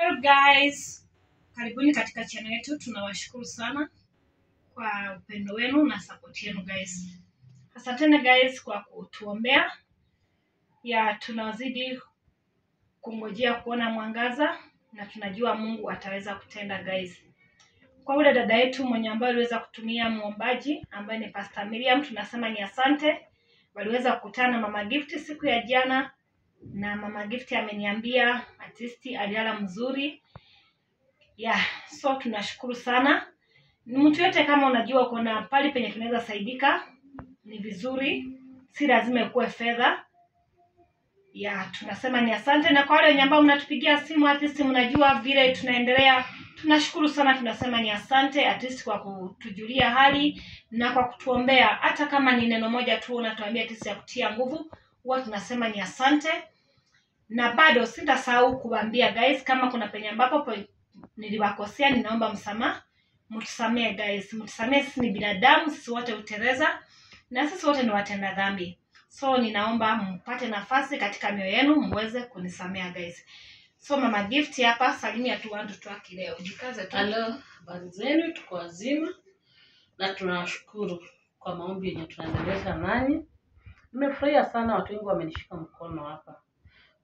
Hello guys, karibuni katika channel yetu. Tunawashukuru sana kwa upendo wenu na support yenu guys. Asanteni guys kwa kutuombea. Tunazidi kungojea kuona mwangaza na tunajua Mungu ataweza kutenda guys. Kwa ule dada yetu mwenye ambaye aliweza kutumia muombaji ambaye ni Pastor Miriam, tunasema ni asante. Waliweza kukutana na Mama Gift siku ya jana na Mama Gift ameniambia artisti aliala mzuri. So tunashukuru sana. Ni mtu yote kama unajua kuna pali penye tunaweza saidika, ni vizuri, si lazima ikuwe fedha. Tunasema ni asante, na kwa wale wenye ambao mnatupigia simu artisti, mnajua vile tunaendelea, tunashukuru sana. Tunasema ni asante artisti kwa kutujulia hali na kwa kutuombea, hata kama ni neno moja tu unatuambia artisti ya kutia nguvu, huwa tunasema ni asante. Na bado sitasahau kuambia guys, kama kuna penye ambapo niliwakosea, ninaomba msamaha. Mtusamee guys, mtusamee, sisi ni binadamu, sisi wote huteleza na sisi wote ni watenda dhambi. So ninaomba mpate nafasi katika mioyo yenu muweze kunisamea guys. So Mama Gift hapa, salimia tu watu wake leo. Jikaze tu. Hello, habari zenu, tuko wazima na tunashukuru kwa maombi yenye tunaendeleza nanyi. Nimefurahia sana, watu wengi wamenishika mkono hapa.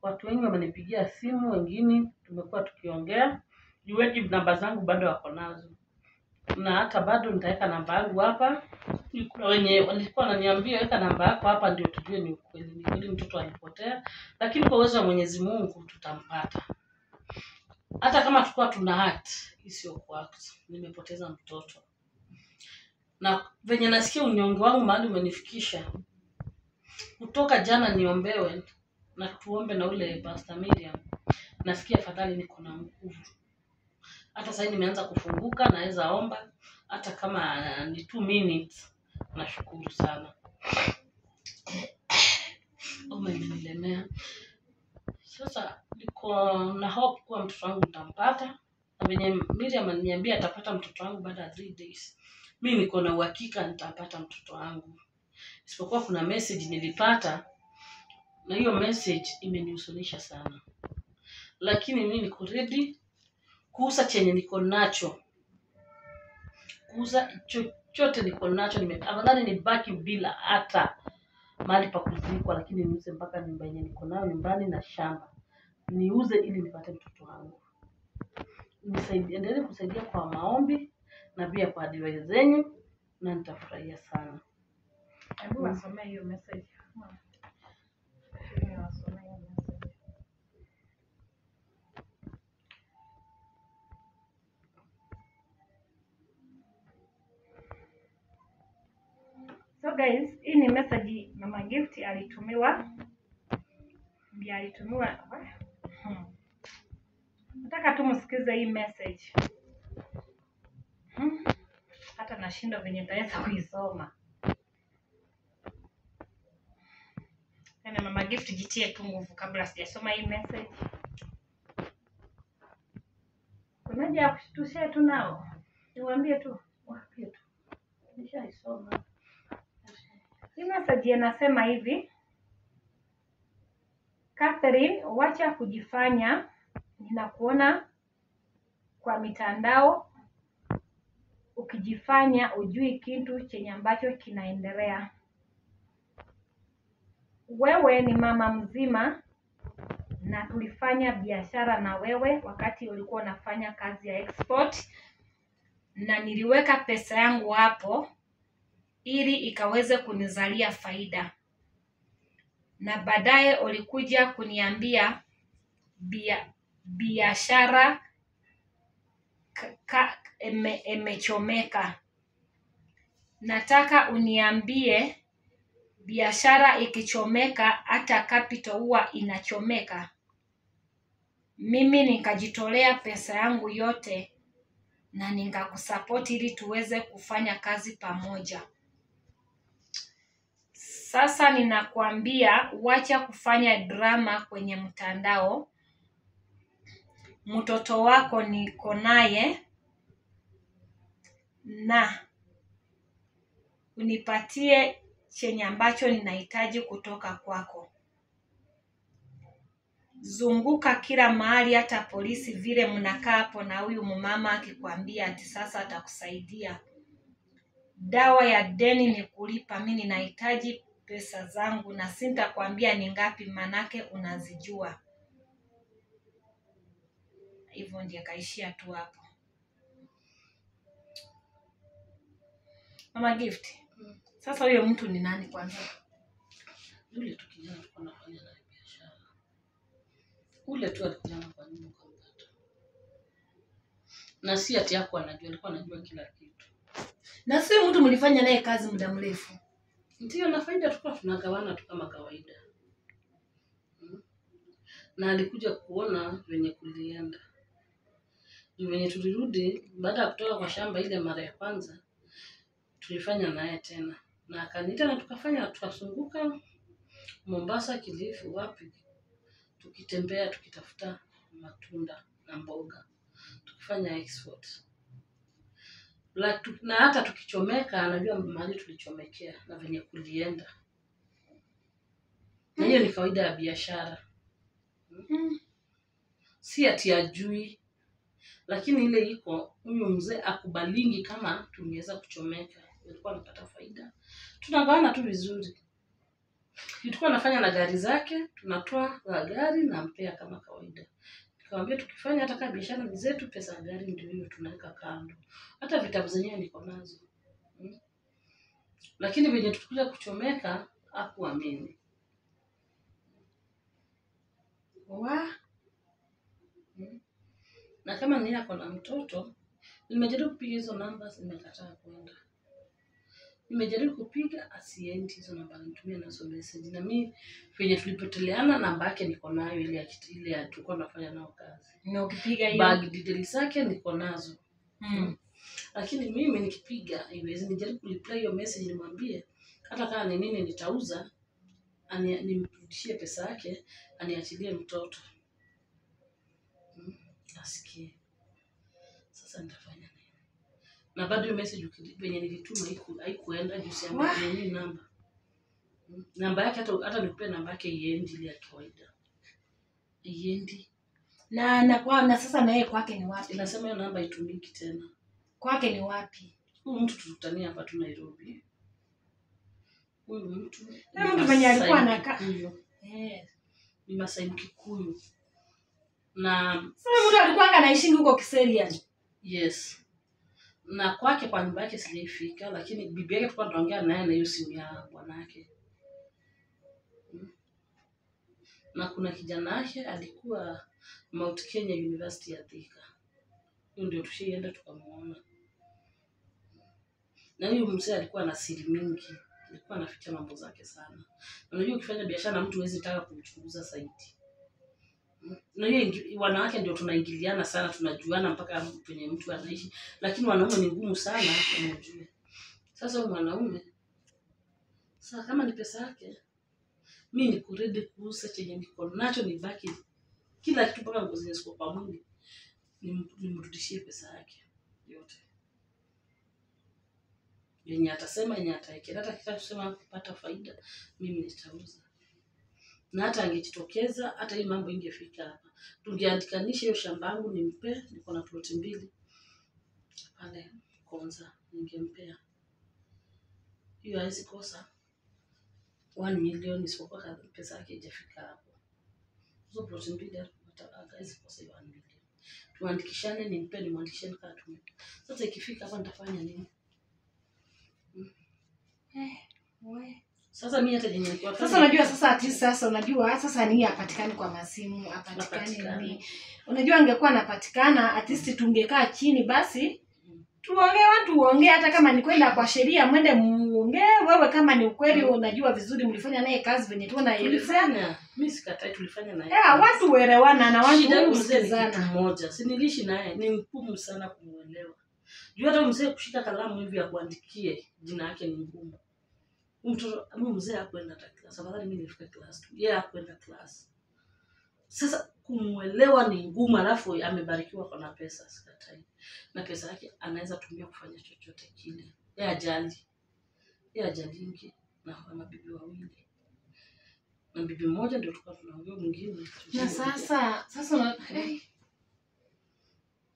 Watu wengi wamenipigia simu, wengine tumekuwa tukiongea. Juweni namba zangu bado wako nazo. Na hata bado nitaweka namba yangu hapa. Kuna wenye walikuwa wananiambia weka namba yako hapa ndio tujue ni ukweli. Ni kweli mtoto alipotea, lakini kwa uwezo wa Mwenyezi Mungu tutampata. Hata kama tulikuwa tuna hati, sio kwa nimepoteza mtoto. Na venye nasikia unyonge wangu mahali umenifikisha. Kutoka jana niombewe na tuombe na ule Pastor Miriam. Nasikia afadhali niko na nguvu. Hata sasa nimeanza kufunguka, naweza omba hata kama ni 2 minutes. Nashukuru sana. Umenilemea. Sasa niko na hope kwa mtoto wangu nitampata. Na venye Miriam ananiambia atapata mtoto wangu baada ya 3 days. Mimi niko na uhakika nitapata mtoto wangu. Isipokuwa kuna message nilipata na hiyo message imenihuzunisha sana. Lakini mimi niko ready kuuza chenye niko nacho. Kuuza chochote niko nacho. Afadhali nibaki bila hata mahali pa kuzikwa, lakini niuze mpaka nyumba yenye niko nayo nyumbani na shamba. Niuze ili nipate mtoto wangu. Endelee kusaidia kwa maombi na pia kwa advice zenyu na nitafurahia sana. Hebu wasomee hiyo message. So guys, hii ni message Mama Gift alitumiwa. Nataka tu msikize hii message. Hata nashinda venye nitaweza kuisoma. Na Mama Gift jitie tu nguvu kabla sijasoma hii message. Kuna haja ya kushtushia tu nao. Niwaambie tu, wapi tu. Nishaisoma. Hii message inasema hivi: Catherine, wacha kujifanya ninakuona kwa mitandao ukijifanya ujui kitu chenye ambacho kinaendelea. Wewe ni mama mzima na tulifanya biashara na wewe wakati ulikuwa unafanya kazi ya export, na niliweka pesa yangu hapo ili ikaweze kunizalia faida. Na baadaye ulikuja kuniambia biashara imechomeka. Nataka uniambie biashara ikichomeka hata capital huwa inachomeka. Mimi nikajitolea pesa yangu yote na nikakusupport ili tuweze kufanya kazi pamoja. Sasa ninakuambia wacha kufanya drama kwenye mtandao. Mtoto wako niko naye na unipatie chenye ambacho ninahitaji kutoka kwako. zunguka kila mahali, hata polisi vile mnakaa hapo na huyu mama akikwambia ati sasa atakusaidia. Dawa ya deni ni kulipa. Mimi ninahitaji pesa zangu na sitakwambia ni ngapi, manake unazijua. Hivyo ndiye kaishia tu hapo. Mama Gift. Sasa huyo mtu ni nani kwanza? Yule tu kijana tulikuwa tunafanya naye biashara. Ule tu alikuja kwa nyumba kampata. Na si ati yako anajua, alikuwa anajua kila kitu. Na sio mtu mlifanya naye kazi muda mrefu. Ndio, na faida tulikuwa tunagawana tu kama kawaida. Na alikuja kuona venye kulienda. Venye tulirudi baada ya kutoka kwa shamba ile mara ya kwanza, tulifanya naye tena. Na akaniita na tukazunguka Mombasa, Kilifi, wapi. Tukitembea tukitafuta matunda na mboga. Tukifanya export. Na hata tukichomeka anajua mahali tulichomekea na venye kulienda. Na hiyo ni kawaida ya biashara. Si ati ajui, lakini ile iko huyu mzee akubalingi kama tungeweza kuchomeka. Alikuwa anapata faida. Tunagawana tu vizuri. Tulikuwa nafanya na gari zake, tunatoa za gari na mpea kama kawaida. Nikamwambia tukifanya hata kama biashara ni zetu, pesa ya gari ndio hiyo tunaweka kando. Hata vitabu zenyewe niko nazo. Lakini venye tukikuja kuchomeka hakuamini. Na kama ni yako na mtoto, nimejaribu kupiga hizo namba zimekataa kwenda. Nimejaribu kupiga asiendi, hizo namba nitumia nazo message. Na mimi venye tulipoteleana namba yake niko nayo, ile tulikuwa tunafanya nao kazi. Na ukipiga hiyo bag details zake niko nazo. Lakini mimi nikipiga haiwezi. Nijaribu kureply hiyo message nimwambie hata kama ni nini nitauza, nimrudishie pesa yake, aniachilie mtoto. Asikie. Sasa nitafanya nini? Na bado hiyo message venye nilituma haikuenda juu siambiwe nini namba. Namba yake hata nikupe namba yake iendi ile ya kawaida. Iendi. Na sasa na yeye kwake ni wapi? Inasema hiyo namba itumiki tena. Kwake ni wapi? Huyu mtu tulikutania hapa tu Nairobi. Huyu mtu mwenye alikuwa anakaa. Ni Masai Kikuyu. Na sasa mtu alikuwa anaishi huko Kiserian. Yes. Na kwake kwa nyumba yake sijaifika, lakini bibi yake tulikuwa tunaongea naye na hiyo simu ya bwanake. Na kuna kijana yake alikuwa Mount Kenya University ya Thika. Huyo ndio tushienda tukamuona. Na huyo mzee alikuwa na siri mingi. Alikuwa anaficha mambo zake sana. Unajua ukifanya biashara na mtu huwezi taka kumchunguza zaidi. Na hiyo wanawake ndio tunaingiliana sana, tunajuana mpaka penye mtu anaishi, lakini wanaume ni ngumu sana unajua. Sasa huyu mwanaume sasa kama ni pesa yake, mimi niko ready kuuza chenye niko nacho, nibaki kila kitu mpaka ngozi ziko kwa mwili, nimrudishie pesa yake yote. Yenye atasema yenye ataekea, hata kitasema kupata faida, mimi nitauza. Na hata angejitokeza, hata hii mambo ingefika hapa. Tungeandikanisha hiyo shamba yangu nimpe, niko na ploti 2 pale Konza, ningempea. Hiyo haizi kosa 1 million isipokuwa pesa yake haijafika hapo. Hizo ploti 2 haizi kosa 1 million. Tuandikishane nimpe, nimwandikishe nikatume. Sasa ikifika hapa nitafanya nini? Sasa mimi hata yenye nilikuwa sasa unajua sasa ati sasa unajua sasa ni apatikani kwa masimu, apatikani nini. Unajua angekuwa anapatikana at least tungekaa chini basi tuongee hata kama ni kwenda kwa sheria mwende muongee wewe kama ni ukweli unajua vizuri mlifanya naye kazi venye tu naelezea. Mimi sikatai tulifanya naye. Watu uelewana na watu kusikizana. Mmoja si nilishi naye ni ngumu sana kumuelewa. Jua hata mzee kushika kalamu hivi ya kuandikie jina yake ni ngumu. Mtu mzee hakwenda class. Afadhali mimi nilifika class 2. Yeye hakwenda class. Sasa kumuelewa ni ngumu, alafu amebarikiwa kwa na pesa sikatai. Na pesa yake anaweza tumia kufanya chochote kile. Yeye ajali. Yeye ajalingi na mabibi 2. Na bibi mmoja ndio tulikuwa tunaongea mwingine. Na sasa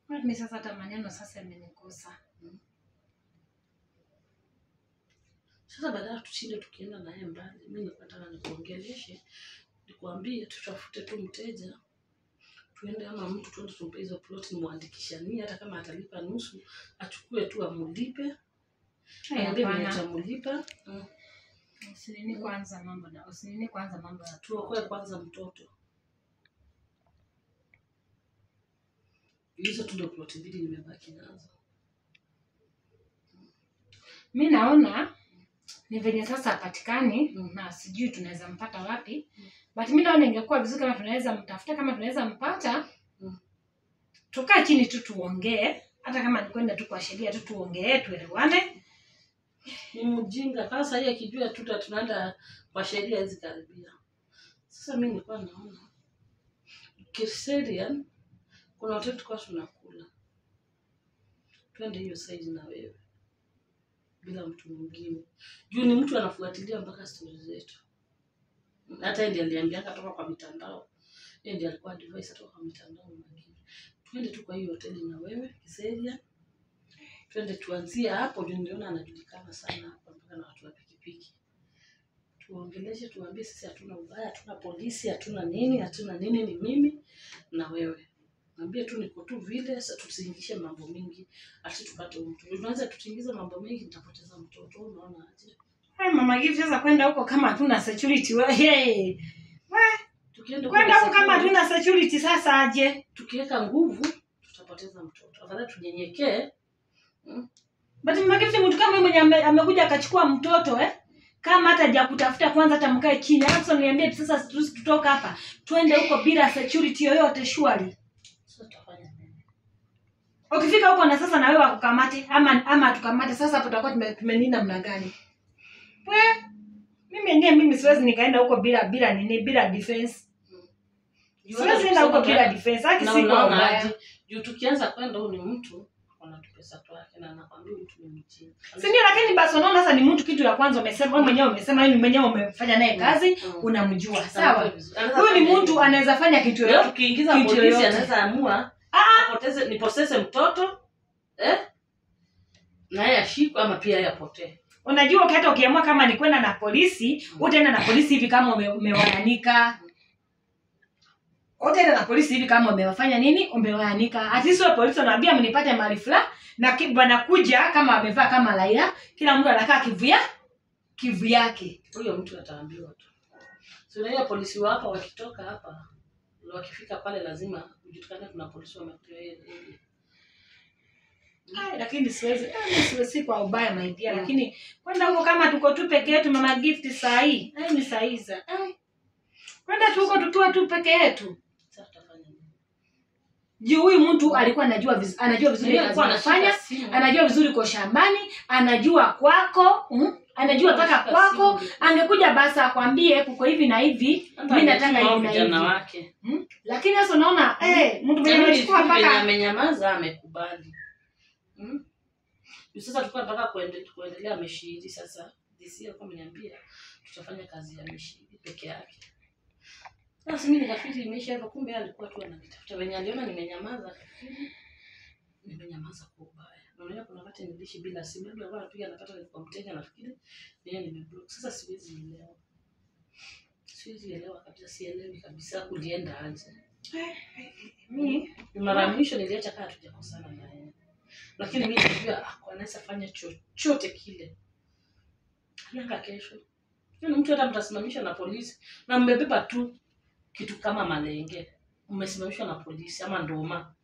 mimi sasa hata maneno sasa yamenikosa. Sasa badala tushinde tukienda naye mbali, mimi nataka nikuongeleshe, nikwambie tutafute tu mteja. Tuende ama mtu tuende tumpe hizo plot muandikishanie, hata kama atalipa nusu, achukue tu amulipe. Hapana. Atamulipa. Usinini kwanza mambo ya tuokoe kwanza mtoto. Hizo tu ndio plot mbili nimebaki nazo. Mimi naona ni venye sasa patikani na sijui tunaweza mpata wapi. But mimi naona ingekuwa vizuri kama tunaweza mtafuta, kama tunaweza mpata. Tukaa chini tu tuongee, hata kama ni kwenda tu kwa sheria tu tuongee tuelewane. Ni mjinga sasa yeye akijua tunaenda kwa sheria hizi karibia. Sasa mimi nilikuwa naona Kiserian kuna watoto kwa tunakula. Twende hiyo side na wewe. Bila mtu mwingine. Juu ni mtu anafuatilia mpaka stories zetu. Hata ndiye aliambia kutoka kwa mitandao. Yeye ndiye alikuwa advice kutoka kwa mitandao mwingine. Twende tu kwa hiyo hoteli na wewe Kiserian. Twende tuanzie hapo, ndio niona anajulikana sana hapa mpaka na watu wa pikipiki. Tuongeleshe, tuambie sisi hatuna ubaya, hatuna polisi, hatuna nini, ni mimi na wewe. Naambia tu niko tu vile, sasa tusiingishe mambo mingi, ati tupate mtu. Tunaanza tutingiza mambo mingi, nitapoteza mtoto, unaona aje? Mama Gift sasa kwenda huko kama hatuna security wewe. Tukienda kwenda huko kama hatuna security sasa aje? Tukiweka nguvu, tutapoteza mtoto. Afadhali tunyenyekee. But Mama Gift mtu kama mwenye amekuja akachukua mtoto kama hata haja kutafuta kwanza hata mkae chini. Alafu niambie sasa tutoka hapa. Twende huko bila security yoyote shwari. Sasa tutafanya nini? Ukifika huko na sasa na wewe wakukamate ama tukamate sasa hapo tutakuwa tumenina mna gani? Mimi siwezi nikaenda huko bila defense. Siwezi enda huko bila defense. Haki si kwa mbaya. Juu tukianza kwenda huyu ni mtu anatupesa tu yake na anakwambia mtu ni mjinga. Si ndio, lakini basi unaona sasa ni mtu kitu ya kwanza umesema wewe mwenyewe wewe mwenyewe umefanya naye kazi unamjua. Sawa. Huyu ni mtu anaweza fanya kitu yoyote. Tukiingiza polisi anaweza amua nipoteze mtoto na yeye ashikwe ama pia yeye apotee. Unajua hata ukiamua kama ni kwenda na polisi, utaenda na polisi hivi kama umewaanika. Utaenda na polisi hivi kama umewafanya nini? Umewaanika. Atisi wa polisi wanaambia mnipate mahali fulani na wanakuja kama amevaa kama Laila, kila mtu anakaa kivu yake. Huyo mtu ataambiwa tu. Sio hiyo polisi hapa wakitoka hapa, wakifika pale lazima ujulikane kuna polisi wamekuja yeye. Lakini siwezi kwa ubaya maidia, lakini kwenda huko kama tuko tu peke yetu Mama Gift saa hii. Ni saa hizi. Kwenda tu huko tukiwa tu peke yetu. Juu huyu mtu alikuwa anajua vizuri kazi anafanya, anajua vizuri kwa shambani, anajua kwako, anajua paka kwako, angekuja basi akwambie kuko hivi na hivi, mimi nataka hivi na hivi. Wake. Lakini sasa unaona mtu mwenye anachukua paka amenyamaza amekubali. Sasa tulikuwa tunataka kuendelea ameshiri sasa. Disia kama niambia tutafanya kazi ya mishiri peke yake. Sasa mimi nikafikiri imeisha hivyo, kumbe alikuwa tu ananitafuta. Wenye aliona nimenyamaza kwa ubaya. Naona kuna wakati nilishi bila simu, labda alikuwa anapiga anapata kwa mteja nafikiri yeye nimeblock. Sasa siwezi elewa kabisa, sielewi kabisa kulienda aje. Mimi mara mwisho niliacha kama tujakosana naye. Lakini mimi najua anaweza fanya chochote kile. Hanga kesho. Yule mtu hata mtasimamisha na polisi na mmebeba tu kitu kama malenge. Mmesimamishwa na polisi ama ndoma.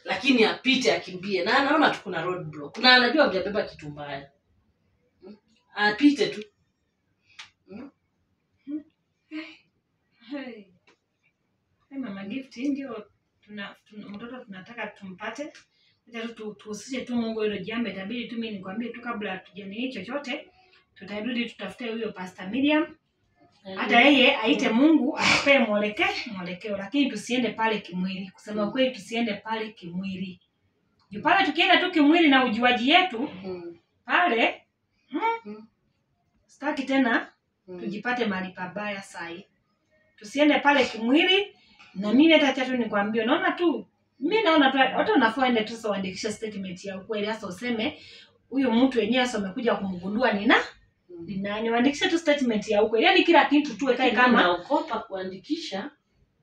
Lakini apite akimbie. Na anaona tu kuna road block. Na anajua mjabeba kitu mbaya. Apite tu. Mama Gift ndio mtoto tunataka tumpate. Acha tuhusishe tu Mungu hilo jambo. Itabidi tu mimi nikwambie tu kabla hatujani chochote. Tutarudi tutafute huyo Pastor Miriam. Hata yeye aite Mungu atupe mwelekeo, lakini tusiende pale kimwili. Kusema kweli tusiende pale kimwili. Juu pale tukienda tu kimwili na ujuaji yetu pale sitaki tena tujipate mahali pabaya sai. Tusiende pale kimwili. Na mimi hata chato nikwambie, naona tu watu wanafaa ende tu sasa waandikishe statement ya ukweli, hasa useme huyu mtu yenyewe sasa umekuja kumgundua ni nani, waandikishe tu statement ya ukweli. Yaani kila kitu tu ekae kama naogopa kuandikisha.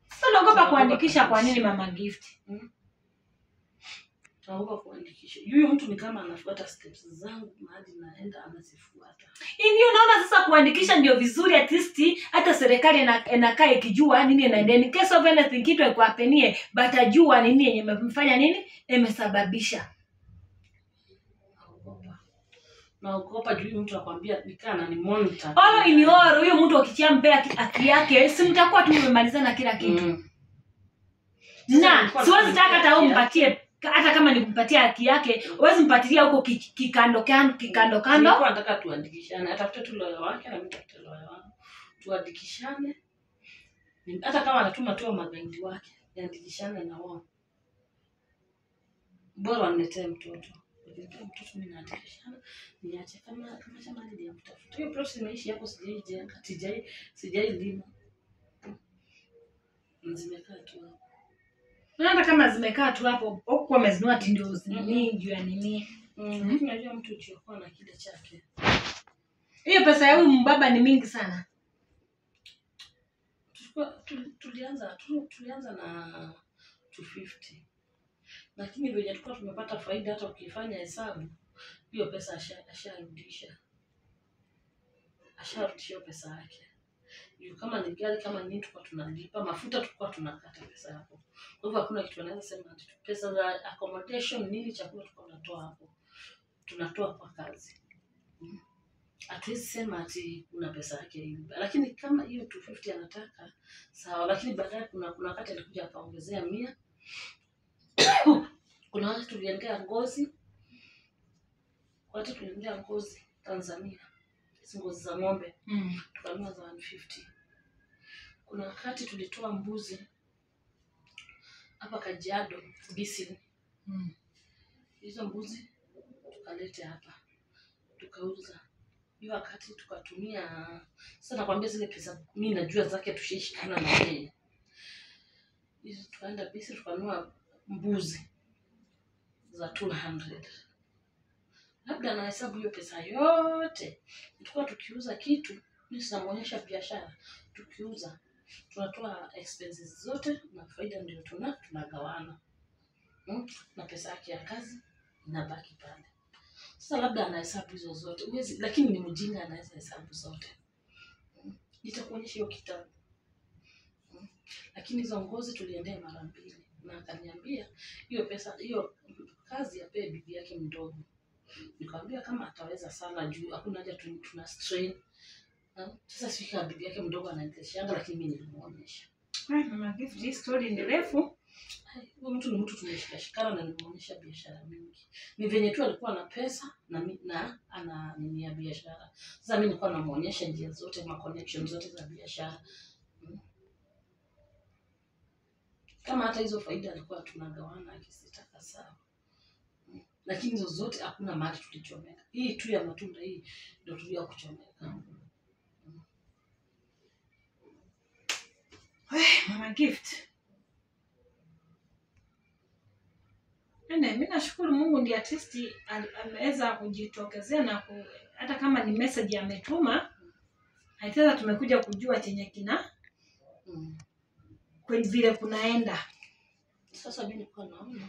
Sasa naogopa kuandikisha kwa nini Mama Gift? Naogopa kuandikisha. Huyu mtu ni kama anafuata steps zangu mahali naenda anazifuata. Ndio naona sasa kuandikisha ndio vizuri, at least hata serikali inakaa ikijua nini inaendelea. In case of anything kitu ikuapenie, batajua nini yenye imemfanya nini imesababisha. Naogopa juu mtu akwambia nikana ni monitor. All in all, huyo mtu akichambea haki yake, si mtakuwa tu mmemalizana kila kitu. Na siwezi taka hata umpatie, hata kama nikumpatia haki yake, huwezi mpatilia huko kikando kando. Nilikuwa nataka tuandikishane, atafute tu lawyer wake na mimi nitafute lawyer wangu. Tuandikishane. Hata kama anatuma tu magaidi wake, tuandikishane na wao. Bora niletee mtoto. Niletee mtoto mimi naandikishana. Niache kama chama ndio mtafuta. Hiyo process imeishi hapo, sijai lima. Zimekaa tu hapo. Hata kama zimekaa tu hapo, huko wamezinua ndio nini juu ya nini. Unajua mtu ukiwa na kile chake. Hiyo pesa ya huyu mbaba ni mingi sana. Tulianza na 250. Lakini vile tulikuwa tumepata faida, hata ukifanya hesabu, hiyo pesa asharudisha pesa yake. Kama ni gari kama nini tulikuwa tunalipa, mafuta tulikuwa tunakata pesa hapo. Kwa hivyo hakuna kitu anaweza sema ati pesa za accommodation nini chakula tulikuwa tunatoa hapo. Tunatoa kwa kazi. Hatuwezi sema ati kuna pesa yake hivi. Lakini kama hiyo 250 anataka sawa, lakini baadaye kuna wakati alikuja akaongezea 100. Kuna watu tuliendea ngozi. Watu tuliendea ngozi Tanzania. Ngozi za ng'ombe. Tukanunua za 150. Kuna wakati tulitoa mbuzi hapa Kajiado, Bisili. Hizo mbuzi tukalete hapa. Tukauza. Hiyo wakati tukatumia, sasa nakwambia zile pesa mimi najua zake tushishikana na yeye. Hizo tukaenda Bisili tukanunua mbuzi za 200. Labda na hesabu hiyo pesa yote. Tulikuwa tukiuza kitu, mimi sinamuonyesha biashara. Tukiuza tunatoa expenses zote na faida ndio tunagawana. Na pesa yake ya kazi inabaki pale. Sasa labda ana hesabu hizo zote. Uwezi, lakini ni mjinga anaweza hesabu zote. Nitakuonyesha hiyo kitabu. Lakini hizo ngozi tuliendea mara 2 na akaniambia hiyo pesa hiyo kazi ya bibi yake mdogo. Nikamwambia kama ataweza sana juu hakuna haja tuna strain. Sasa sifika bibi yake mdogo anaendeshanga, lakini mimi nilimuonyesha. Mama Gift, hii story ni refu. Huyo mtu ni mtu tumeshikana na nimeonyesha biashara mingi. Ni venye tu alikuwa na pesa na ana nini ya biashara. Sasa mimi nilikuwa namuonyesha njia zote, ma connections zote za biashara. Kama hata hizo faida alikuwa tunagawana akisitaka sawa. Lakini hizo zote hakuna mahali tulichomeka. Hii tu ya matunda hii ndio tulio kuchomeka. Mama Gift. Mimi nashukuru Mungu ndiye at least ameweza kujitokezea na hata kama ni message ametuma, haitaweza tumekuja kujua chenye kina kwa vile kunaenda. Sasa mimi nilikuwa naona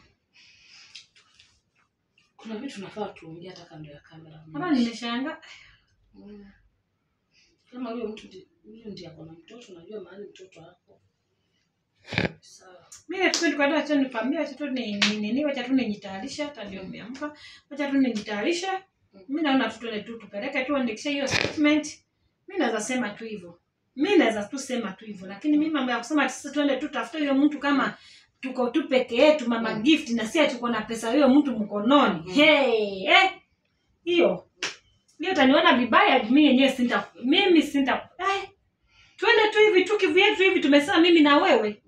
kuna vitu tunafaa tuongee hata kando ya kamera. Hapa nimeshangaa. Kama huyo mtu ndiye ako na mtoto, najua mahali mtoto hapo. Sawa. Mimi tulikuwa tunataka nikwambia watoto ni wacha tu nijitayarisha, hata ndio nimeamka. Wacha tu nijitayarisha. Mimi naona tupeleke tu andikisha hiyo statement. Mimi naweza sema tu hivyo. Lakini mimi mambo ya kusema sisi tuende tu tafute huyo mtu kama tuko tu peke yetu Mama Gift na sisi tuko na pesa huyo mtu mkononi. Hiyo utaniona vibaya mimi yenyewe sinta. Tuende tu hivi tu kivyetu hivi tumesema mimi na wewe.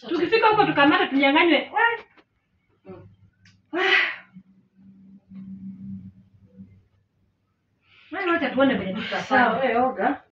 Tukifika huko tukamata tunyang'anywe. Wacha tuone vile tutafanya. Sawa, wewe oga.